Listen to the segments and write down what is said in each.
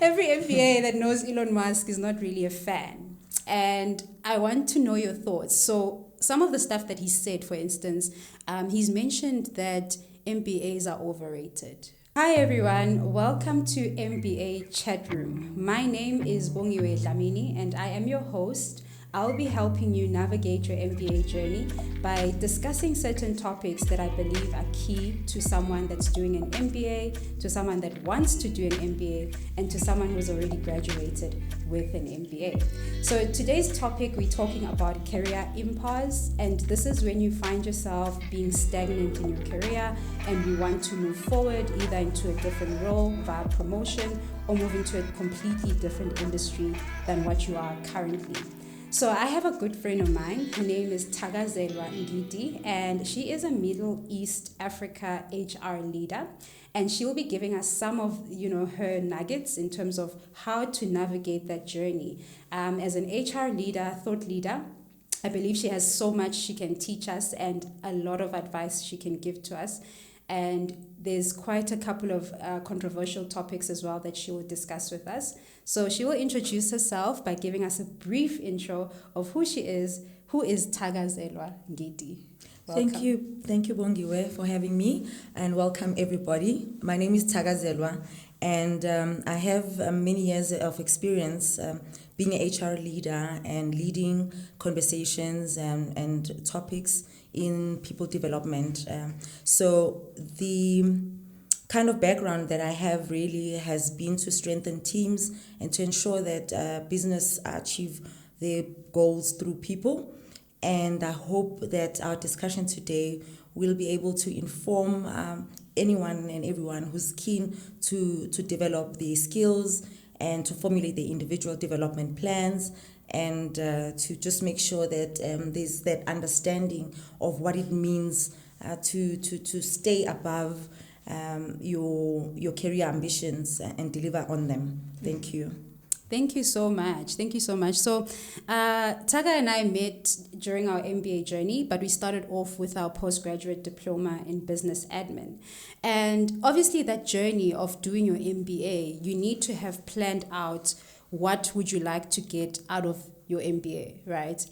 every MBA that knows Elon Musk is not really a fan. And I want to know your thoughts. So some of the stuff that he said, for instance, he's mentioned that MBAs are overrated. Hi everyone, welcome to MBA Chatroom. My name is Bongiwe Dlamini and I am your host. I'll be helping you navigate your MBA journey by discussing certain topics that I believe are key to someone that's doing an MBA, to someone that wants to do an MBA, and to someone who's already graduated with an MBA. So today's topic, we're talking about career impasse, and this is when you find yourself being stagnant in your career and you want to move forward either into a different role via promotion or move into a completely different industry than what you are currently. So I have a good friend of mine. Her name is Thakazelwa Ngidi, and she is a Middle East Africa HR leader. And she will be giving us some of, her nuggets in terms of how to navigate that journey. As an HR leader, thought leader, I believe she has so much she can teach us and a lot of advice she can give to us. And there's quite a couple of controversial topics as well that she will discuss with us. So she will introduce herself by giving us a brief intro of who she is. Who is Thakazelwa Ngidi? Welcome. Thank you, Bongiwe, for having me, and welcome everybody. My name is Thakazelwa, and I have many years of experience being an HR leader and leading conversations and topics in people development. So the kind of background that I have really has been to strengthen teams and to ensure that business achieve their goals through people. And I hope that our discussion today will be able to inform anyone and everyone who's keen to develop their skills and to formulate their individual development plans, and to just make sure that there's that understanding of what it means to stay above your career ambitions and deliver on them. Thank you. Thank you so much. So Taka and I met during our MBA journey, but we started off with our postgraduate diploma in business admin. And obviously that journey of doing your MBA, you need to have planned out what would you like to get out of your MBA, right?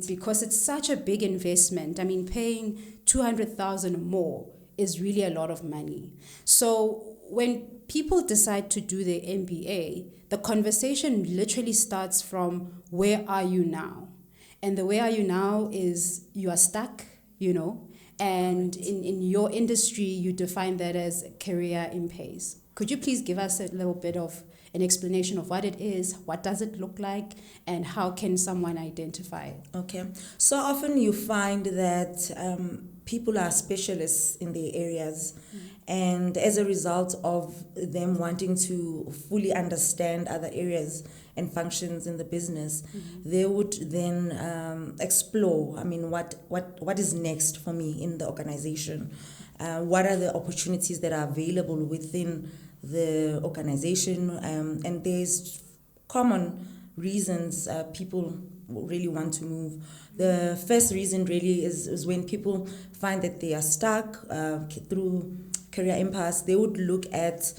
Because it's such a big investment. I mean, paying 200,000 more is really a lot of money. So when people decide to do their MBA, the conversation literally starts from where are you now? And the where are you now is you are stuck, and in your industry, you define that as career impasse. Could you please give us a little bit of an explanation of what it is, what does it look like, and how can someone identify it? Okay. So often you find that people are specialists in their areas, and as a result of them wanting to fully understand other areas and functions in the business, they would then explore, what is next for me in the organization? What are the opportunities that are available within the organization? And there's common reasons people really want to move. The first reason really is when people find that they are stuck through career impasse. They would look at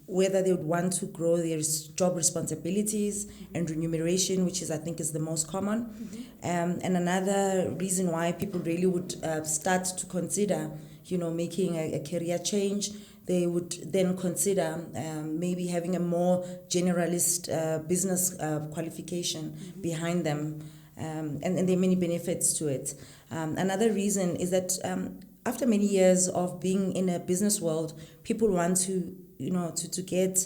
whether they would want to grow their job responsibilities and remuneration, which I think is the most common. And another reason why people really would start to consider, making a career change, they would then consider maybe having a more generalist business qualification behind them. And there are many benefits to it. Another reason is that after many years of being in a business world, people want to get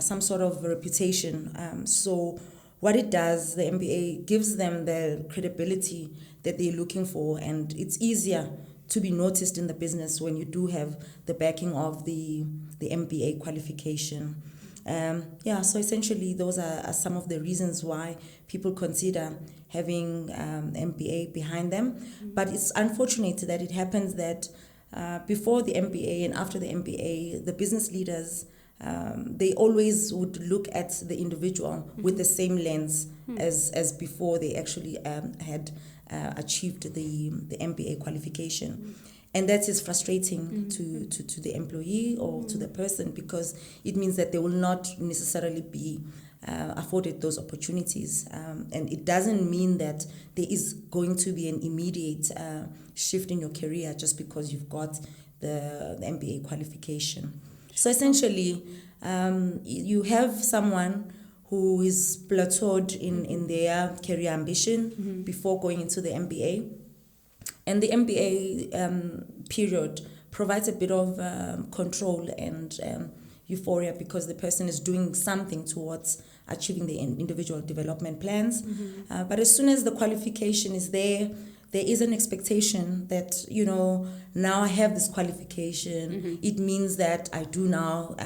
some sort of reputation. So what it does, the MBA gives them the credibility that they're looking for, and it's easier to be noticed in the business when you do have the backing of the MBA qualification. So essentially those are some of the reasons why people consider having MBA behind them. But it's unfortunate that it happens that before the MBA and after the MBA, the business leaders, they always would look at the individual with the same lens as before they actually had achieved the MBA qualification. And that is frustrating to the employee or to the person, because it means that they will not necessarily be afforded those opportunities. And it doesn't mean that there is going to be an immediate shift in your career just because you've got the MBA qualification. So essentially, you have someone who is plateaued in their career ambition before going into the MBA. And the MBA period provides a bit of control and euphoria, because the person is doing something towards achieving the individual development plans. But as soon as the qualification is there is an expectation that, now I have this qualification. It means that I do now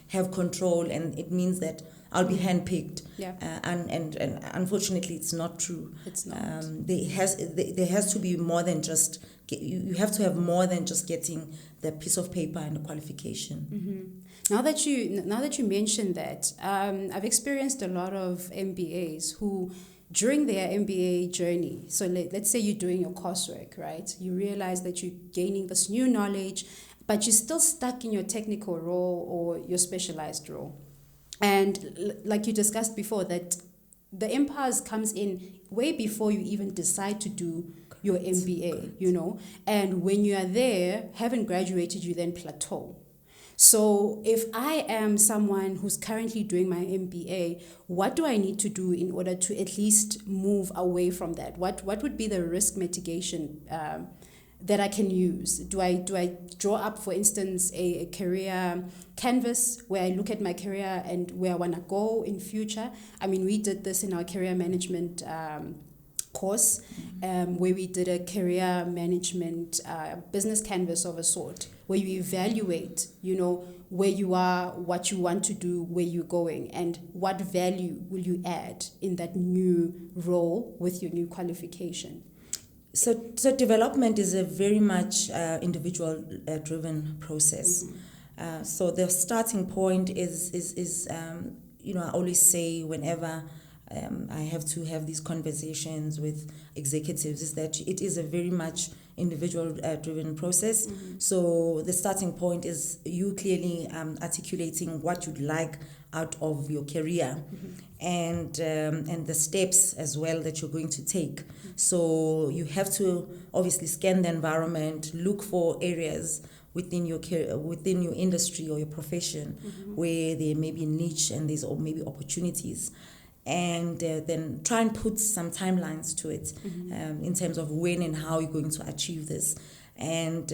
have control, and it means that I'll be handpicked. Yeah. And unfortunately, it's not true. It's not. There has to be more than just, you have to have more than just getting the piece of paper and the qualification. Now that you mentioned that, I've experienced a lot of MBAs who, during their MBA journey, so let's say you're doing your coursework, right? You realize that you're gaining this new knowledge, but you're still stuck in your technical role or your specialized role. And like you discussed before, that the impasse comes in way before you even decide to do your MBA, And when you are there, haven't graduated, you then plateau. So if I am someone who's currently doing my MBA, what do I need to do in order to at least move away from that? What would be the risk mitigation that I can use? Do I draw up, for instance, a career canvas where I look at my career and where I want to go in future? I mean, we did this in our career management course, where we did a career management business canvas of a sort, where you evaluate, where you are, what you want to do, where you're going, and what value will you add in that new role with your new qualification. So development is a very much individual driven process. So the starting point is I always say whenever I have to have these conversations with executives, is that it is a very much individual driven process. So the starting point is you clearly articulating what you'd like out of your career, and the steps as well that you're going to take. So you have to obviously scan the environment, look for areas within your within your industry or your profession where there may be niche and there's maybe opportunities. And then try and put some timelines to it in terms of when and how you're going to achieve this. And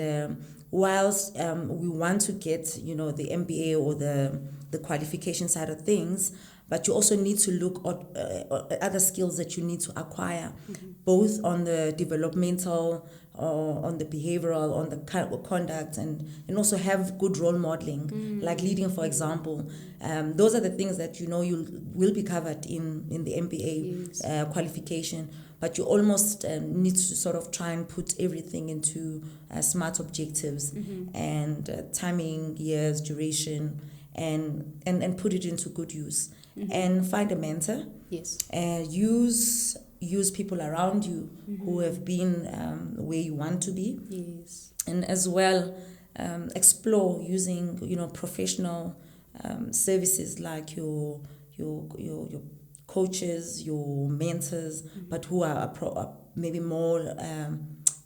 whilst we want to get, the MBA or the qualification side of things, but you also need to look at other skills that you need to acquire, both on the developmental, on the behavioral, on the conduct, and also have good role modeling, like leading, for example. Those are the things that you will be covered in the MBA qualification, but you almost need to sort of try and put everything into smart objectives and timing, years, duration, and put it into good use. And find a mentor. Yes. And use people around you who have been where you want to be. Yes. And as well, explore using professional services like your coaches, your mentors, but who are maybe more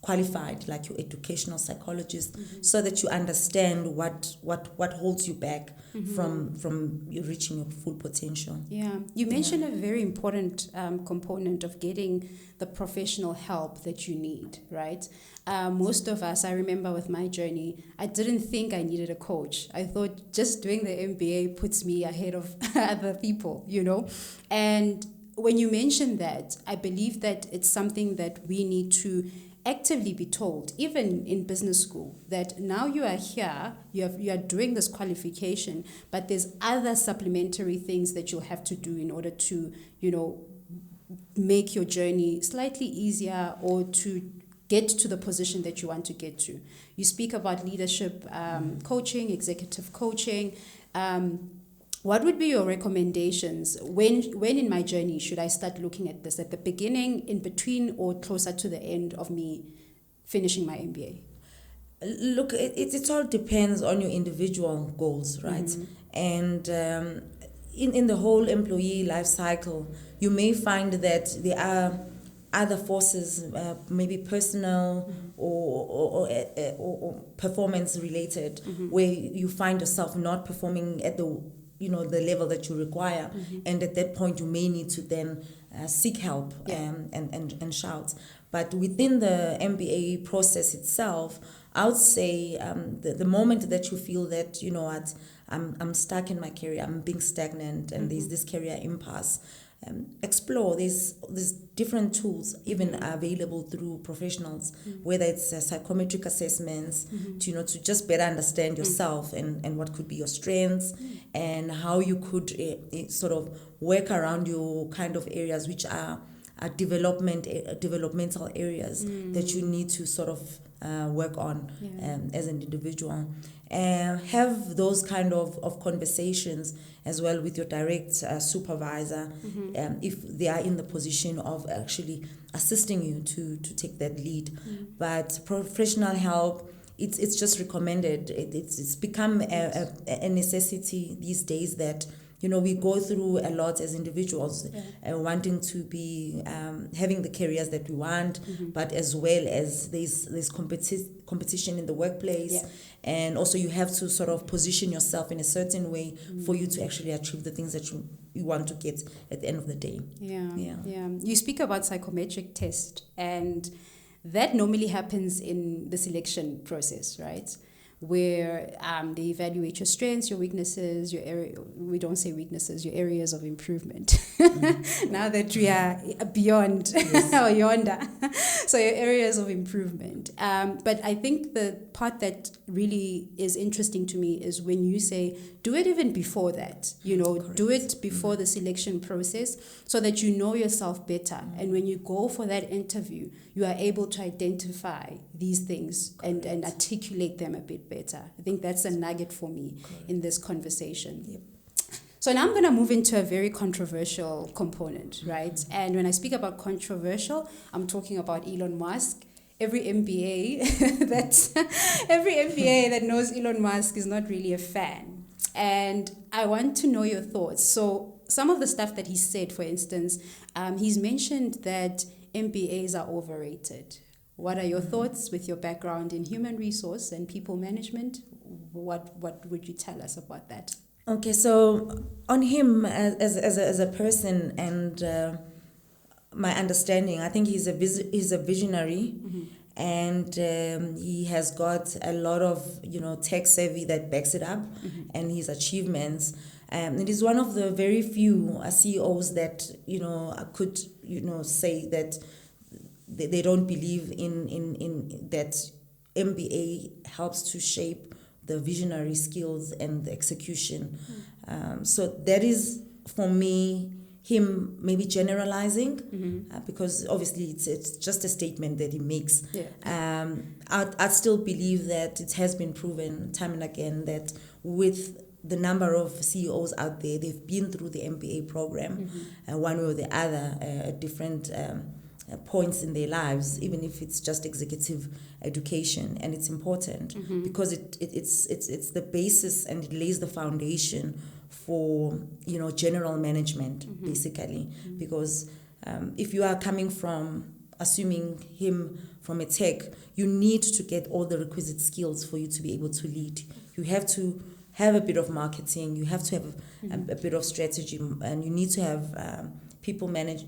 qualified, like your educational psychologist, so that you understand what holds you back from you reaching your full potential. Yeah, you mentioned a very important component of getting the professional help that you need, right? Most of us, I remember with my journey, I didn't think I needed a coach. I thought just doing the MBA puts me ahead of other people, And when you mentioned that, I believe that it's something that we need to actively be told, even in business school, that now you are here, you are doing this qualification, but there's other supplementary things that you'll have to do in order to, make your journey slightly easier or to get to the position that you want to get to. You speak about leadership coaching, executive coaching. What would be your recommendations? When in my journey should I start looking at this? At the beginning, in between, or closer to the end of me finishing my MBA? Look, it all depends on your individual goals, right? And in the whole employee life cycle, you may find that there are other forces, maybe personal or performance related, where you find yourself not performing at the the level that you require, and at that point you may need to then seek help and shout. But within the MBA process itself, I would say the moment that you feel that what, I'm stuck in my career, I'm being stagnant, and there's this career impasse. Explore. There's different tools even available through professionals, whether it's psychometric assessments to just better understand yourself and what could be your strengths and how you could sort of work around your kind of areas which are developmental areas that you need to sort of work on as an individual. Have those kind of conversations as well with your direct supervisor if they are in the position of actually assisting you to take that lead. But professional help, it's just recommended. It's become a necessity these days that we go through a lot as individuals, wanting to be having the careers that we want, but as well as there's competition in the workplace, and also you have to sort of position yourself in a certain way for you to actually achieve the things that you want to get at the end of the day. You speak about psychometric test, and that normally happens in the selection process, right? Where they evaluate your strengths, your weaknesses, your area. We don't say weaknesses, your areas of improvement. Now that we are beyond or yonder, so your areas of improvement. But I think the part that really is interesting to me is when you say do it even before that. Correct. Do it before the selection process so that you know yourself better. And when you go for that interview, you are able to identify these things and articulate them a bit better. I think that's a nugget for me in this conversation. Yep. So now I'm going to move into a very controversial component, right? And when I speak about controversial, I'm talking about Elon Musk. Every MBA that knows Elon Musk is not really a fan. And I want to know your thoughts. So some of the stuff that he said, for instance, he's mentioned that MBAs are overrated. What are your thoughts with your background in human resource and people management? What would you tell us about that? Okay, so on him as a person and my understanding, I think he's a visionary, and he has got a lot of tech savvy that backs it up, and his achievements. It is one of the very few CEOs that I could say that they don't believe in that MBA helps to shape the visionary skills and the execution. So that is, for me, him maybe generalizing, because obviously it's just a statement that he makes. I'd still believe that it has been proven time and again that with the number of CEOs out there, they've been through the MBA program, one way or the other, at different points in their lives, even if it's just executive education, and it's important because it's the basis and it lays the foundation for general management basically, because if you are coming from, assuming him from a tech, you need to get all the requisite skills for you to be able to lead. You have to have a bit of marketing, you have to have a bit of strategy, and you need to have people manage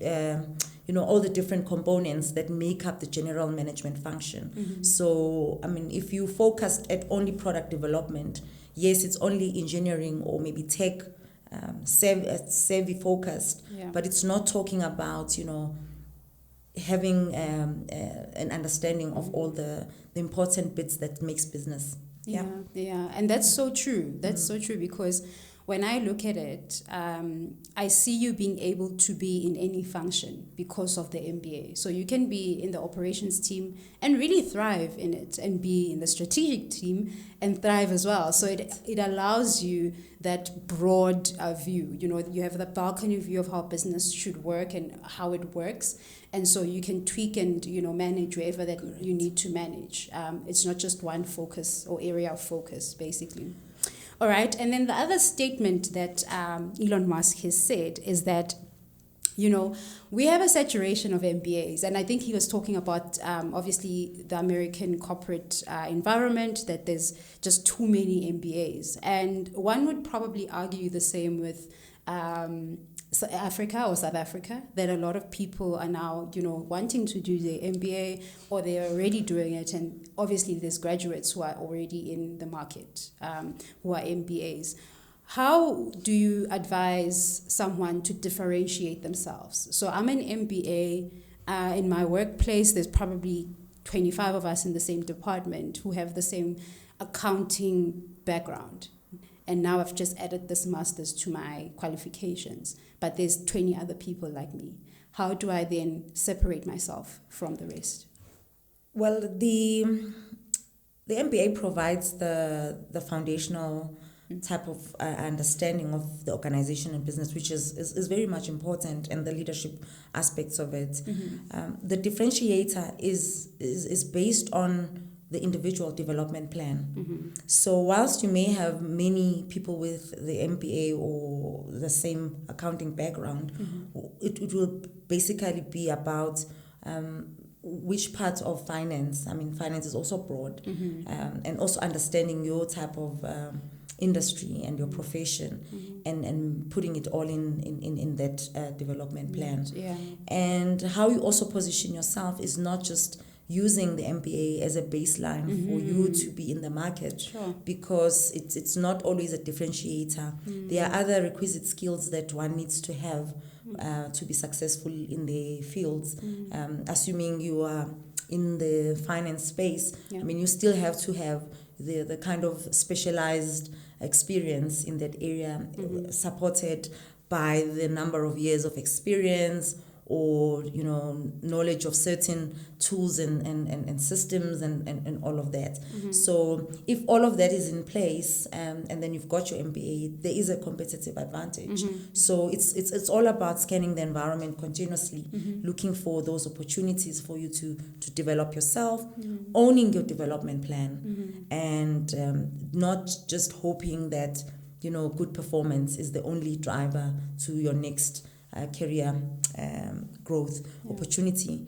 all the different components that make up the general management function. So, I mean, if you focus at only product development, yes, it's only engineering or maybe tech savvy focused, but it's not talking about, having an understanding of all the important bits that makes business. And that's so true. That's so true, because when I look at it, I see you being able to be in any function because of the MBA. So you can be in the operations team and really thrive in it, and be in the strategic team and thrive as well. So it allows you that broad view. You know, you have the balcony view of how business should work and how it works. And so you can tweak and, you know, manage wherever that you need to manage. It's not just one focus or area of focus, basically. All right, and then the other statement that Elon Musk has said is that, you know, we have a saturation of MBAs. And I think he was talking about, obviously, the American corporate environment, that there's just too many MBAs. And one would probably argue the same with South Africa, that a lot of people are now, you know, wanting to do their MBA, or they're already doing it. And obviously there's graduates who are already in the market, who are MBAs. How do you advise someone to differentiate themselves? So I'm an MBA. In my workplace, there's probably 25 of us in the same department who have the same accounting background. And now I've just added this master's to my qualifications, but there's 20 other people like me. How do I then separate myself from the rest? Well, the MBA provides the foundational type of understanding of the organization and business, which is very much important, and the leadership aspects of it. The differentiator is based on the individual development plan. So whilst you may have many people with the MBA or the same accounting background, it will basically be about which part of finance. I mean, finance is also broad, and also understanding your type of industry and your profession, and putting it all in that development plan. And how you also position yourself is not just using the MBA as a baseline for you to be in the market, because it's not always a differentiator. There are other requisite skills that one needs to have to be successful in the fields. Assuming you are in the finance space, I mean, you still have to have the kind of specialized experience in that area, supported by the number of years of experience, or, you know, knowledge of certain tools and systems and all of that. So if all of that is in place, and then you've got your MBA, there is a competitive advantage. So it's all about scanning the environment continuously, looking for those opportunities for you to develop yourself, owning your development plan, and not just hoping that, you know, good performance is the only driver to your next career growth opportunity,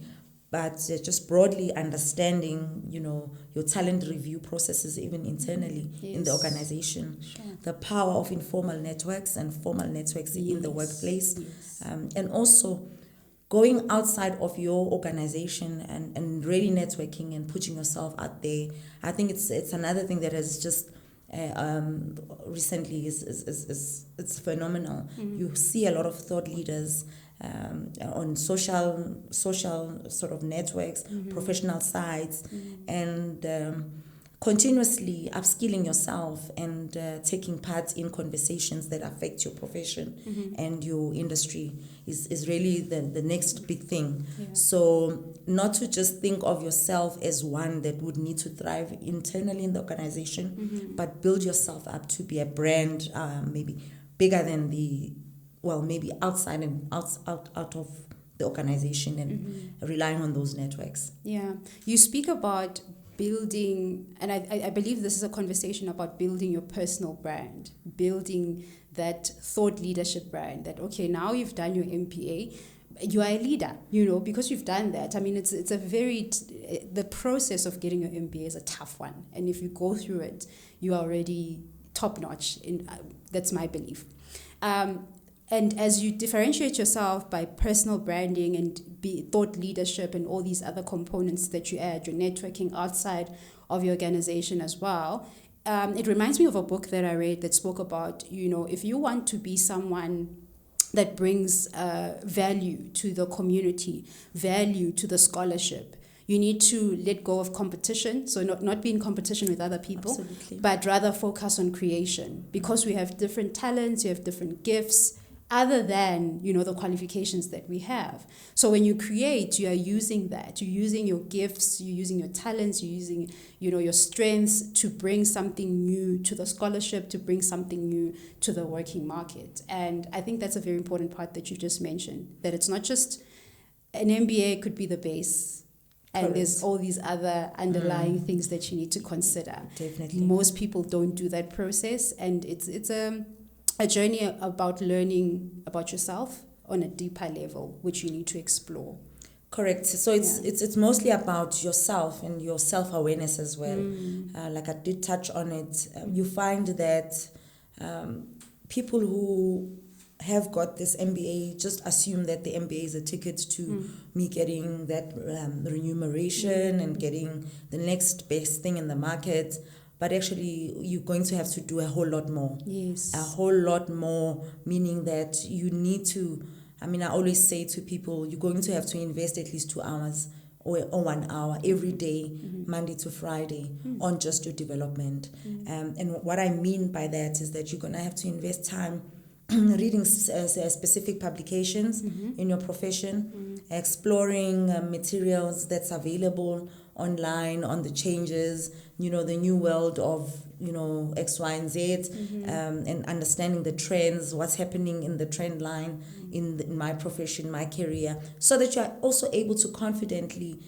but just broadly understanding, you know, your talent review processes, even internally in the organization, the power of informal networks and formal networks in the workplace, and also going outside of your organization and really networking and putting yourself out there. I think it's another thing that has just recently it's phenomenal. You see a lot of thought leaders on social sort of networks, professional sites, and continuously upskilling yourself and taking part in conversations that affect your profession and your industry is really the next big thing. So not to just think of yourself as one that would need to thrive internally in the organization, but build yourself up to be a brand, maybe bigger than maybe outside and out of the organization, and relying on those networks. You speak about building, and I believe this is a conversation about building your personal brand, building that thought leadership brand, that, okay, now you've done your MBA, you are a leader, you know, because you've done that. I mean, it's a very, the process of getting your MBA is a tough one. And if you go through it, you are already top notch. That's my belief. And as you differentiate yourself by personal branding and thought leadership and all these other components that you add, your networking outside of your organization as well, it reminds me of a book that I read that spoke about, you know, if you want to be someone that brings value to the community, value to the scholarship, You need to let go of competition, so not be in competition with other people, Absolutely. but rather focus on creation, because we have different talents, you have different gifts, other than, the qualifications that we have. So when you create, you are using that. You're using your gifts, you're using your talents, you're using, your strengths to bring something new to the scholarship, to bring something new to the working market. And I think that's a very important part that you just mentioned, that it's not just an MBA could be the base. And Correct. there's all these other underlying things that you need to consider. Definitely. Most people don't do that process, and it's a journey about learning about yourself on a deeper level, which you need to explore. Correct. So it's mostly about yourself and your self-awareness as well. Like I did touch on it. You find that people who have got this MBA just assume that the MBA is a ticket to me getting that remuneration and getting the next best thing in the market. But actually, you're going to have to do a whole lot more. Yes. A whole lot more, meaning that you need to, I always say to people, you're going to have to invest at least 2 hours or 1 hour every day, Monday to Friday, on just your development. And what I mean by that is that you're going to have to invest time reading specific publications in your profession, exploring materials that's available online on the changes, the new world of, X, Y, and Z, and understanding the trends, what's happening in the trend line in my profession, my career, so that you're also able to confidently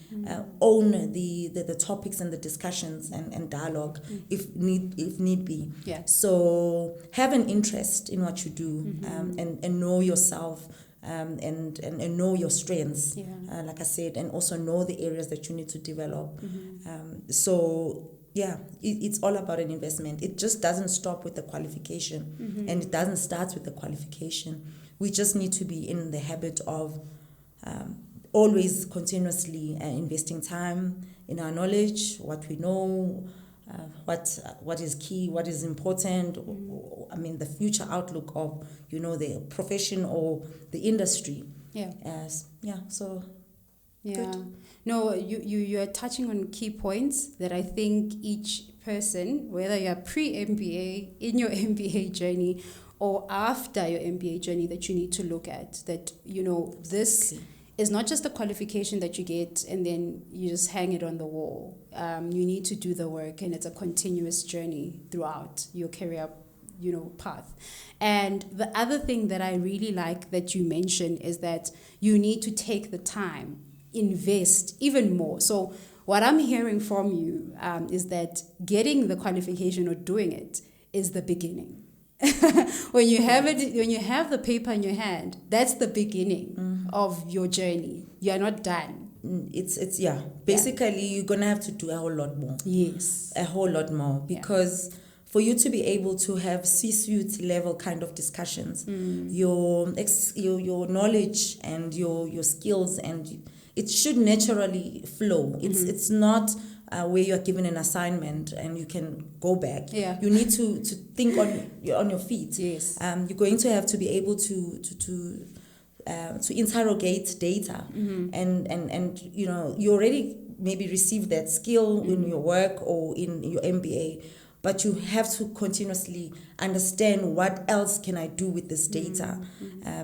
own the topics and the discussions and dialogue if need be. Yeah. So have an interest in what you do and know yourself. And know your strengths, like I said, and also know the areas that you need to develop. It's all about an investment. It just doesn't stop with the qualification, and it doesn't start with the qualification. We just need to be in the habit of always continuously investing time in our knowledge, what we know, what is key, what is important, the future outlook of, the profession or the industry. Yeah. So yeah. good. No, you are touching on key points that I think each person, whether you're pre-MBA, in your MBA journey, or after your MBA journey, that you need to look at. That, this is not just a qualification that you get and then you just hang it on the wall. You need to do the work, and it's a continuous journey throughout your career, path. And the other thing that I really like that you mentioned is that you need to take the time, invest even more. So what I'm hearing from you is that getting the qualification or doing it is the beginning. When you have the paper in your hand, that's the beginning of your journey. You are not done. Basically you're gonna have to do a whole lot more. Yes, a whole lot more, because for you to be able to have C-suite level kind of discussions, your knowledge and your skills, and it should naturally flow. It's not where you're given an assignment and you can go back. Yeah. You need to think on your feet. Yes. You're going to have to be able to interrogate data, and you already maybe received that skill in your work or in your MBA, but you have to continuously understand what else can I do with this data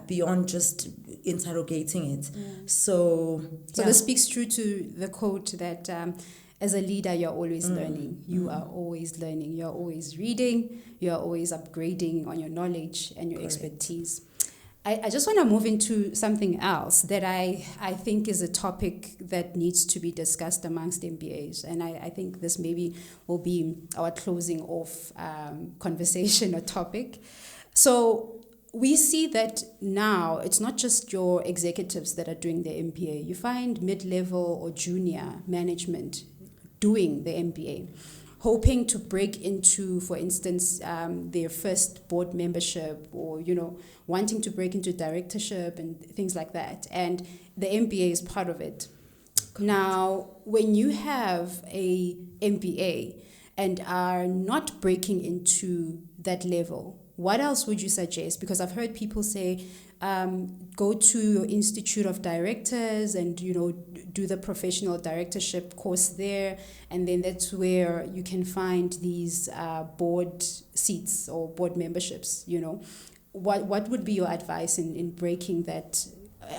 beyond just interrogating it. So this speaks true to the quote that as a leader, you're always learning. You are always learning. You're always reading. You're always upgrading on your knowledge and your expertise. I just want to move into something else that I think is a topic that needs to be discussed amongst MBAs. And I think this maybe will be our closing off conversation or topic. So we see that now it's not just your executives that are doing the MBA. You find mid-level or junior management doing the MBA, hoping to break into, for instance, their first board membership, or, wanting to break into directorship and things like that. And the MBA is part of it. Correct. Now, when you have a MBA and are not breaking into that level, what else would you suggest? Because I've heard people say, go to your Institute of Directors and, do the professional directorship course there. And then that's where you can find these board seats or board memberships, What would be your advice in breaking that?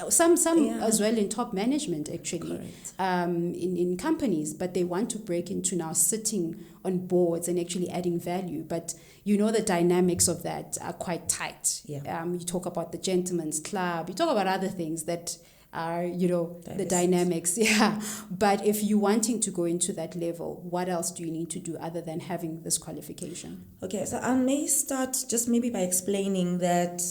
Some as well in top management, actually, in companies, but they want to break into now sitting on boards and actually adding value. But the dynamics of that are quite tight. Yeah. You talk about the gentleman's club, you talk about other things that are, the dynamics. Yeah. But if you're wanting to go into that level, what else do you need to do other than having this qualification? Okay, so I may start just maybe by explaining that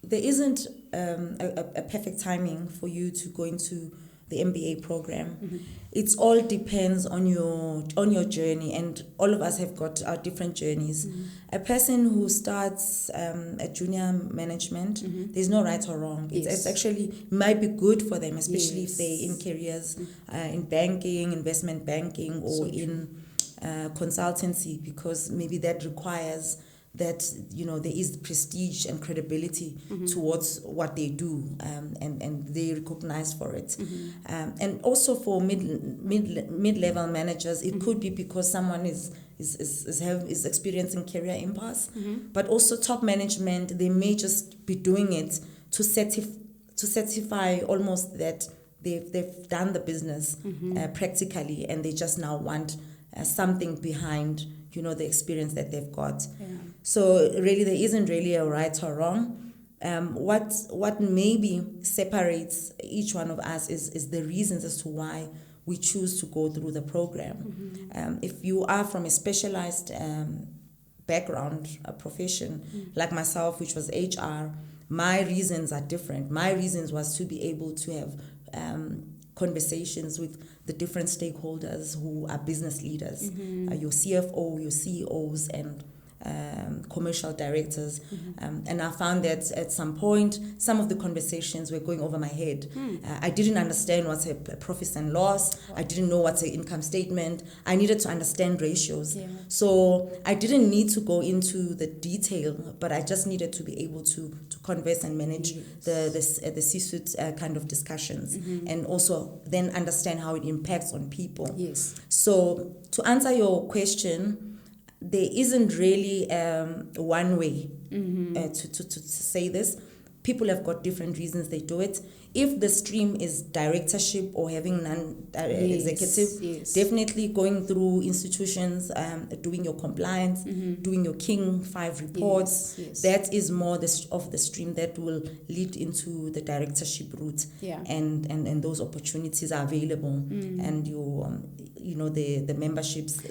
there isn't a perfect timing for you to go into the MBA program. Mm-hmm. It all depends on your journey, and all of us have got our different journeys. Mm-hmm. A person who starts at junior management, there's no right or wrong. It's actually might be good for them, especially if they're in careers in banking, investment banking, or in consultancy, because maybe that requires that there is prestige and credibility towards what they do, and they recognize for it. And also for mid-level managers, it could be because someone is experiencing career impasse, but also top management, they may just be doing it to certify almost that they've done the business practically, and they just now want something behind the experience that they've got. Yeah. So really there isn't really a right or wrong. What maybe separates each one of us is the reasons as to why we choose to go through the program. If you are from a specialized background, a profession, like myself, which was HR, my reasons are different. My reasons was to be able to have conversations with the different stakeholders who are business leaders, your CFO, your CEOs, and commercial directors. And I found that at some point, some of the conversations were going over my head. I didn't understand what's a profit and loss. I didn't know what's an income statement. I needed to understand ratios. Yeah. So I didn't need to go into the detail, but I just needed to be able to converse and manage the C-suite kind of discussions, and also then understand how it impacts on people. Yes. So to answer your question, there isn't really one way to say this. People have got different reasons they do it. If the stream is directorship or having non-executive, definitely going through institutions, doing your compliance, doing your King 5 reports, that is more of the stream that will lead into the directorship route. And those opportunities are available, and the memberships.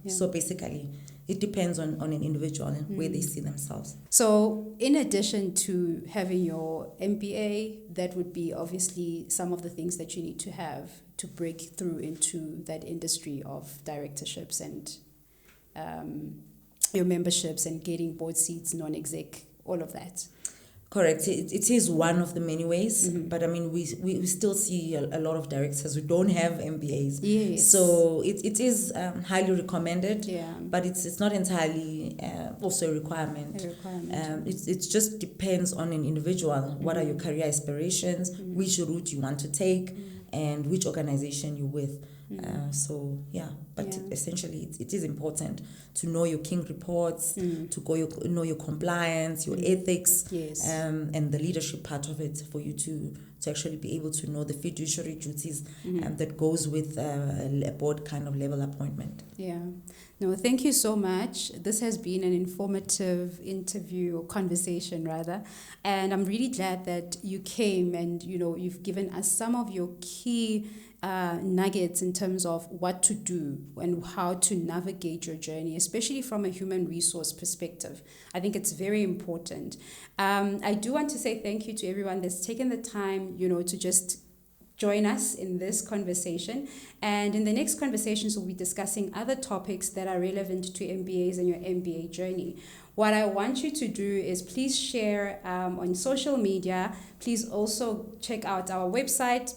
So basically, it depends on an individual and where they see themselves. So in addition to having your MBA, that would be obviously some of the things that you need to have to break through into that industry of directorships and your memberships and getting board seats, non-exec, all of that. Correct. It is one of the many ways, but I mean, we still see a lot of directors who don't have MBAs. Yes. So it is highly recommended, Yeah. but it's not entirely also a requirement. It just depends on an individual. What are your career aspirations? Which route you want to take, and which organization you're with. But essentially it is important to know your King reports, to know your compliance, your ethics, and the leadership part of it, for you to actually be able to know the fiduciary duties that goes with a board kind of level appointment. Yeah. No, thank you so much. This has been an informative interview, or conversation rather, and I'm really glad that you came and you've given us some of your key nuggets in terms of what to do and how to navigate your journey, especially from a human resource perspective. I think it's very important. I do want to say thank you to everyone that's taken the time, to just join us in this conversation. And in the next conversations, we'll be discussing other topics that are relevant to MBAs and your MBA journey. What I want you to do is please share on social media. Please also check out our website,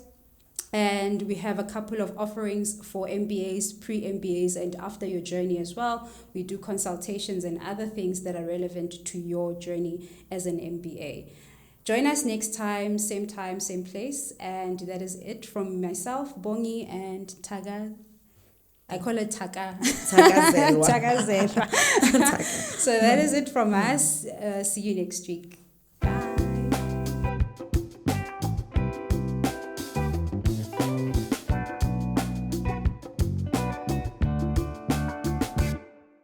And we have a couple of offerings for MBAs, pre-MBAs, and after your journey as well. We do consultations and other things that are relevant to your journey as an MBA. Join us next time, same place. And that is it from myself, Bongi, and Taga. I call it Taka. Thakazelwa. Thakazelwa. So that is it from us. See you next week.